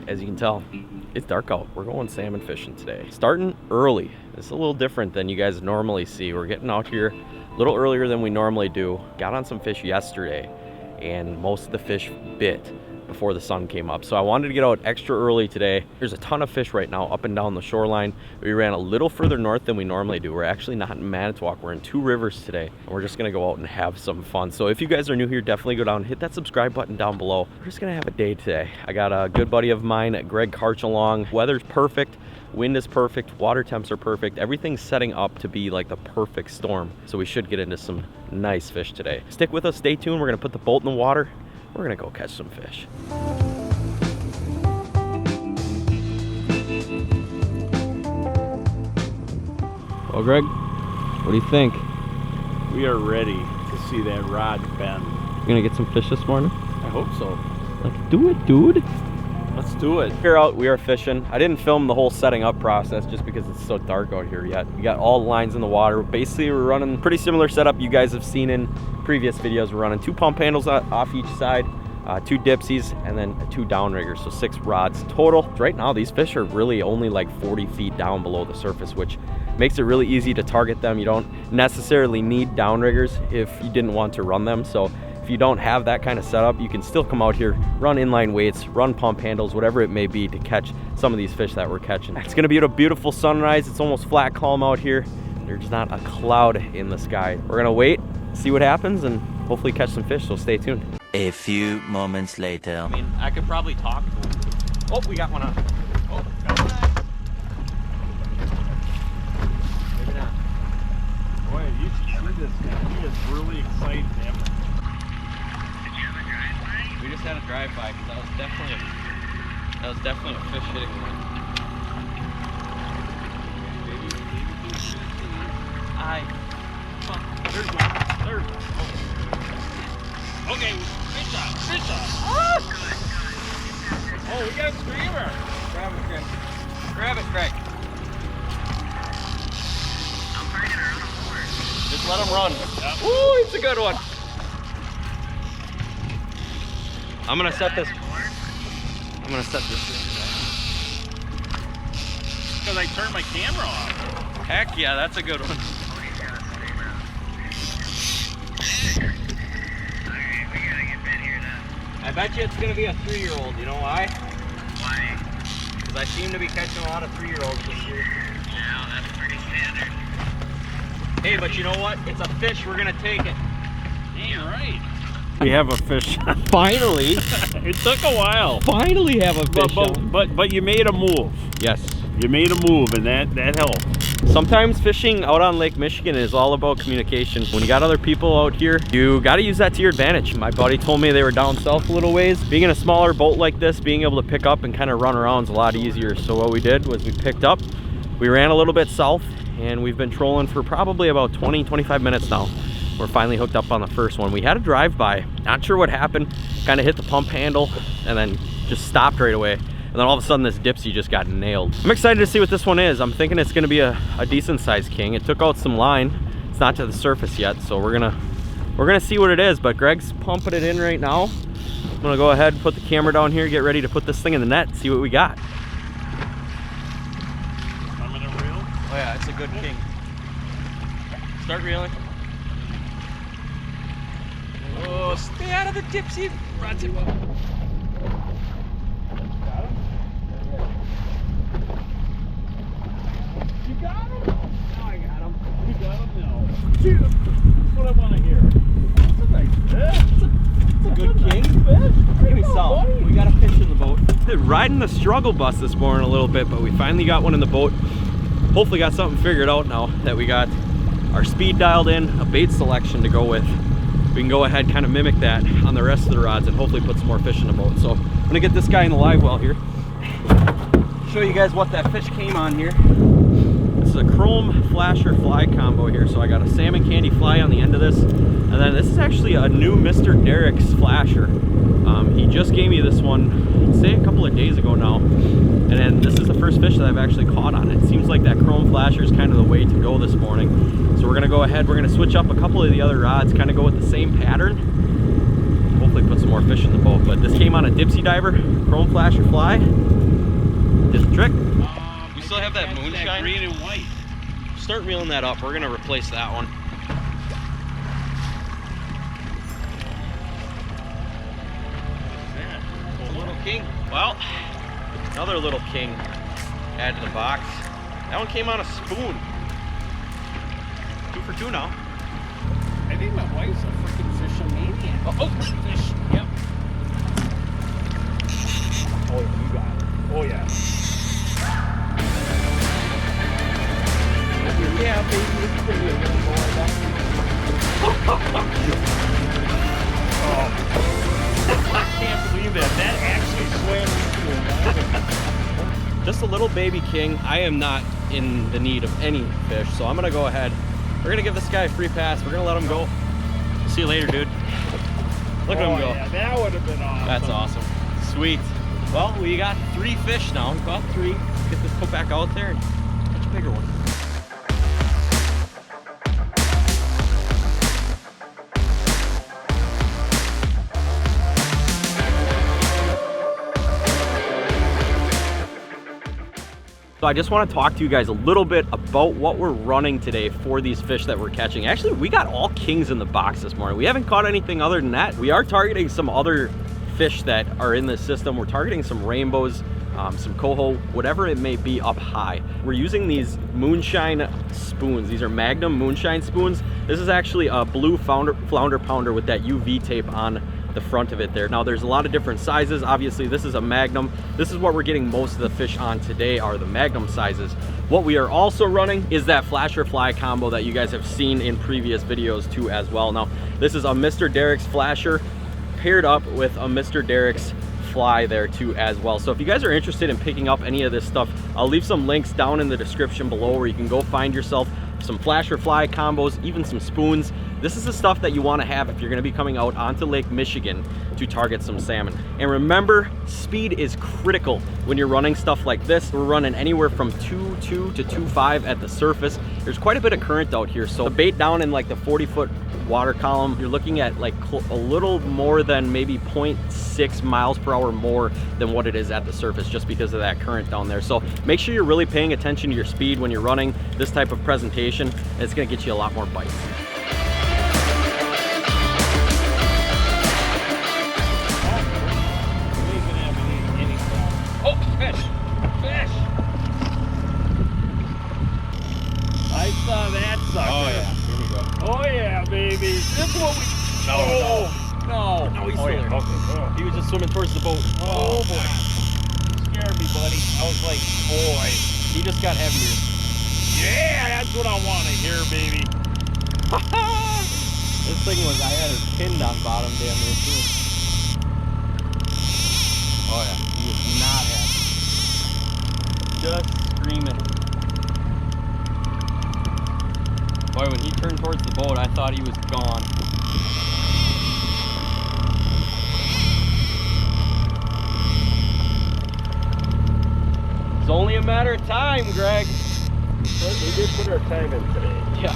as you can tell, it's dark out. We're going salmon fishing today. Starting early. It's a little different than you guys normally see. We're getting out here a little earlier than we normally do. Got on some fish yesterday, and most of the fish bit before the sun came up. So I wanted to get out extra early today. There's a ton of fish right now up and down the shoreline. We ran a little further north than we normally do. We're actually not in Manitowoc. We're in Two Rivers today, and we're just gonna go out and have some fun. So if you guys are new here, definitely go down, hit that subscribe button down below. We're just gonna have a day today. I got a good buddy of mine, Greg Karch, along. Weather's perfect. Wind is perfect, water temps are perfect. Everything's setting up to be like the perfect storm. So we should get into some nice fish today. Stick with us, stay tuned. We're gonna put the boat in the water. We're gonna go catch some fish. Well, Greg, what do you think? We are ready to see that rod bend. You gonna get some fish this morning? I hope so. Like, do it, dude. Let's do it. Here out, we are fishing. I didn't film the whole setting up process just because it's so dark out here yet. We got all the lines in the water. Basically, we're running a pretty similar setup you guys have seen in previous videos. We're running 2 pump handles off each side, 2 dipsies, and then 2 downriggers, so 6 rods total. Right now, these fish are really only like 40 feet down below the surface, which makes it really easy to target them. You don't necessarily need downriggers if you didn't want to run them. So if you don't have that kind of setup, you can still come out here, run inline weights, run pump handles, whatever it may be, to catch some of these fish that we're catching. It's gonna be a beautiful sunrise. It's almost flat calm out here. There's not a cloud in the sky. We're gonna wait, see what happens, and hopefully catch some fish, so stay tuned. A few moments later. I mean, I could probably talk to him. Oh, we got one on. Oh, got one. Maybe not. Boy, you should see this guy. He is really excited. We just had a drive-by because that was definitely a fish hitting one. There's one. There's one. Oh. Okay, fish on. Fish on. Oh, we got a screamer. Grab it, Greg. Grab it, Greg. I'm bringing her on the board. Just let him run. Yep. Ooh, it's a good one. I'm gonna set this. Because I turned my camera off. Heck yeah, that's a good one. Cody's got a screamer. Alright, we gotta get Ben here now. I bet you it's gonna be a 3-year-old. You know why? Why? Because I seem to be catching a lot of 3-year-olds this year. Yeah, that's pretty standard. Hey, but you know what? It's a fish. We're gonna take it. Damn right. We have a fish. Finally. It took a while. Finally have a fish. But you made a move. Yes. You made a move, and that helped. Sometimes fishing out on Lake Michigan is all about communication. When you got other people out here, you got to use that to your advantage. My buddy told me they were down south a little ways. Being in a smaller boat like this, being able to pick up and kind of run around is a lot easier. So what we did was we picked up, we ran a little bit south, and we've been trolling for probably about 20-25 minutes now. We're finally hooked up on the first one. We had a drive-by, not sure what happened, kind of hit the pump handle and then just stopped right away. And then all of a sudden this dipsy just got nailed. I'm excited to see what this one is. I'm thinking it's gonna be a decent sized king. It took out some line. It's not to the surface yet, so we're gonna see what it is, but Greg's pumping it in right now. I'm gonna go ahead and put the camera down here, get ready to put this thing in the net, see what we got. I'm gonna reel. Oh yeah, it's a good king. Start reeling. Oh, stay out of the dipsy. Rod tip. You got him? Now I got him. You got him now. Shoot. That's what I want to hear. That's a nice fish. It's a good king. Fish. Give me some. We got a fish in the boat. Riding the struggle bus this morning a little bit, but we finally got one in the boat. Hopefully got something figured out now that we got our speed dialed in, a bait selection to go with. We can go ahead, kind of mimic that on the rest of the rods and hopefully put some more fish in the boat. So I'm gonna get this guy in the live well here. Show you guys what that fish came on here. This is a chrome flasher fly combo here. So I got a salmon candy fly on the end of this. And then this is actually a new Mr. Derek's flasher. He just gave me this one, I'd say a couple of days ago now. And then this is the first fish that I've actually caught on it. It seems like that chrome flasher is kind of the way to go this morning. So we're gonna go ahead, we're gonna switch up a couple of the other rods, kind of go with the same pattern. Hopefully put some more fish in the boat. But this came on a dipsy diver, chrome flasher fly. Trick? You still have that moonshine? That green and white. Start reeling that up. We're gonna replace that one. What's that? A little king. Well, another little king added to the box. That one came on a spoon. 2 for 2 now. I think my wife's a freaking fishamaniac. Oh, Fish. Yep. Oh, you got it. Oh, yeah. Yeah, baby. It's pretty good. I can't believe that. That actually swam into it. just a little baby king. I am not in the need of any fish, so I'm gonna go ahead. We're gonna give this guy a free pass. We're gonna let him go. See you later, dude. Look at him go. Yeah, that would have been awesome. That's awesome. Sweet. Well, we got 3 fish now. We got 3. Get this put back out there and catch a bigger one. So I just want to talk to you guys a little bit about what we're running today for these fish that we're catching. Actually, we got all kings in the box this morning. We haven't caught anything other than that. We are targeting some other fish that are in the system. We're targeting some rainbows, some coho, whatever it may be up high. We're using these moonshine spoons. These are Magnum moonshine spoons. This is actually a blue flounder pounder with that UV tape on the front of it there. Now there's a lot of different sizes. Obviously this is a Magnum. This is what we're getting most of the fish on today, are the Magnum sizes. What we are also running is that flasher fly combo that you guys have seen in previous videos too as well. Now this is a Mr. Derek's flasher paired up with a Mr. Derek's fly there too as well. So if you guys are interested in picking up any of this stuff, I'll leave some links down in the description below where you can go find yourself some flasher fly combos, even some spoons. This is the stuff that you want to have if you're going to be coming out onto Lake Michigan to target some salmon. And remember, speed is critical when you're running stuff like this. We're running anywhere from 2.2 to 2.5 at the surface. There's quite a bit of current out here, so the bait down in like the 40-foot water column, you're looking at like a little more than maybe 0.6 miles per hour more than what it is at the surface, just because of that current down there. So make sure you're really paying attention to your speed when you're running this type of presentation. It's going to get you a lot more bites. Oh, fish! Fish! I saw that sucker. Oh yeah, here we go. Oh yeah, baby. This is what we... No, he's oh, still yeah. there. Okay. He was just swimming towards the boat. Oh boy. You scared me, buddy. I was like, boy. He just got heavier. Yeah, that's what I want to hear, baby. This thing was, I had it pinned on bottom damn near too. Oh yeah, he is not happy. Just screaming. Boy, when he turned towards the boat, I thought he was gone. It's only a matter of time, Greg. We did put our time in today. Yeah.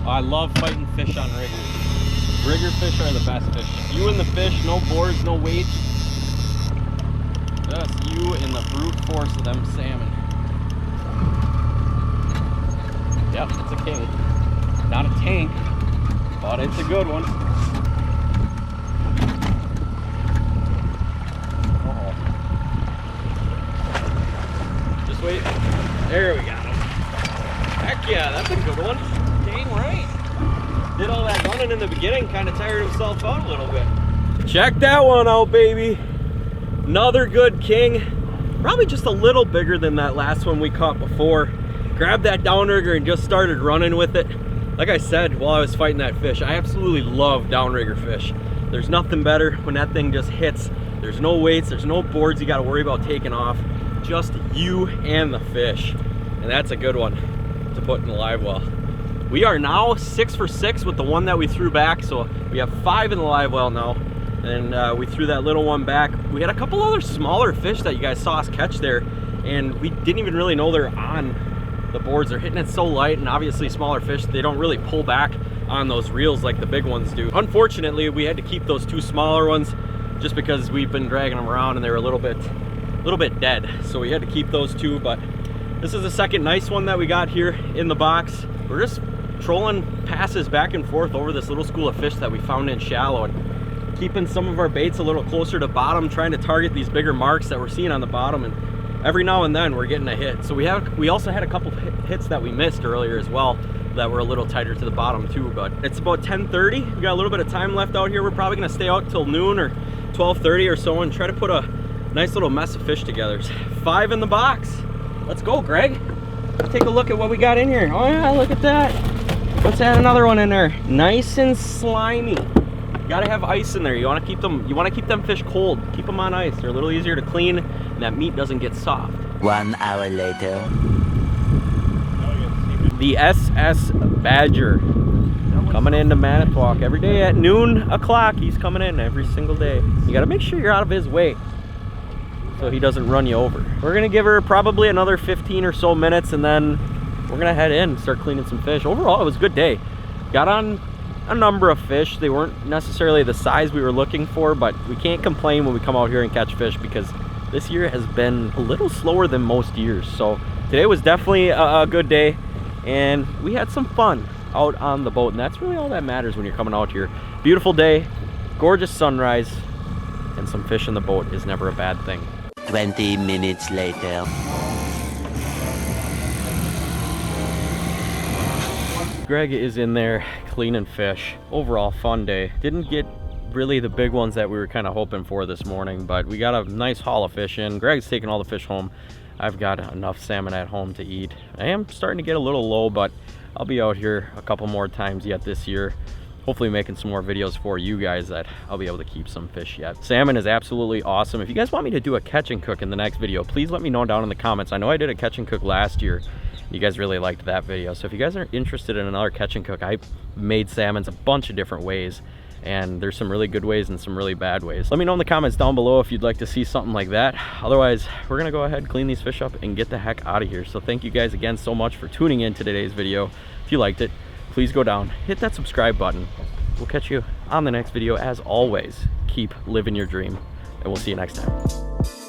Oh, I love fighting fish on rigger. Rigger fish are the best fish. You and the fish, no boards, no weights. Just you and the brute force of them salmon. Yep, it's a king. Not a tank, but it's a good one. Just wait. There we got him. Heck yeah, that's a good one. Dang right. Did all that running in the beginning, kind of tired himself out a little bit. Check that one out, baby. Another good king. Probably just a little bigger than that last one we caught before. Grabbed that downrigger and just started running with it. Like I said while I was fighting that fish, I absolutely love downrigger fish. There's nothing better when that thing just hits. There's no weights, there's no boards you got to worry about taking off. Just you and the fish. And that's a good one to put in the live well. We are now 6 for 6 with the one that we threw back, so we have 5 in the live well now. And we threw that little one back. We had a couple other smaller fish that you guys saw us catch there, and we didn't even really know they're on the boards. They're hitting it so light, and obviously smaller fish, they don't really pull back on those reels like the big ones do. Unfortunately, we had to keep those 2 smaller ones just because we've been dragging them around and they were a little bit little bit dead, so we had to keep those two. But this is the second nice one that we got here in the box. We're just trolling passes back and forth over this little school of fish that we found in shallow, and keeping some of our baits a little closer to bottom, trying to target these bigger marks that we're seeing on the bottom. And every now and then we're getting a hit. So we also had a couple hits that we missed earlier as well that were a little tighter to the bottom too. But it's about 10:30. We got a little bit of time left out here. We're probably gonna stay out till noon or 12:30 or so and try to put a nice little mess of fish together. There's 5 in the box. Let's go, Greg. Let's take a look at what we got in here. Oh yeah, look at that. Let's add another one in there. Nice and slimy. You gotta have ice in there. You wanna keep them fish cold. Keep them on ice. They're a little easier to clean and that meat doesn't get soft. 1 hour later. The SS Badger coming into Manitowoc every day at noon o'clock. He's coming in every single day. You gotta make sure you're out of his way so he doesn't run you over. We're gonna give her probably another 15 or so minutes and then we're gonna head in and start cleaning some fish. Overall, it was a good day. Got on a number of fish. They weren't necessarily the size we were looking for, but we can't complain when we come out here and catch fish because this year has been a little slower than most years. So today was definitely a good day and we had some fun out on the boat, and that's really all that matters when you're coming out here. Beautiful day, gorgeous sunrise, and some fish in the boat is never a bad thing. 20 minutes later. Greg is in there cleaning fish. Overall, fun day. Didn't get really the big ones that we were kind of hoping for this morning, but we got a nice haul of fish in. Greg's taking all the fish home. I've got enough salmon at home to eat. I am starting to get a little low, but I'll be out here a couple more times yet this year. Hopefully making some more videos for you guys that I'll be able to keep some fish yet. Salmon is absolutely awesome. If you guys want me to do a catch and cook in the next video, please let me know down in the comments. I know I did a catch and cook last year. You guys really liked that video. So if you guys are interested in another catch and cook, I made salmons a bunch of different ways. And there's some really good ways and some really bad ways. Let me know in the comments down below if you'd like to see something like that. Otherwise, we're gonna go ahead, clean these fish up, and get the heck out of here. So thank you guys again so much for tuning in to today's video. If you liked it, please go down, hit that subscribe button. We'll catch you on the next video. As always, keep living your dream, and we'll see you next time.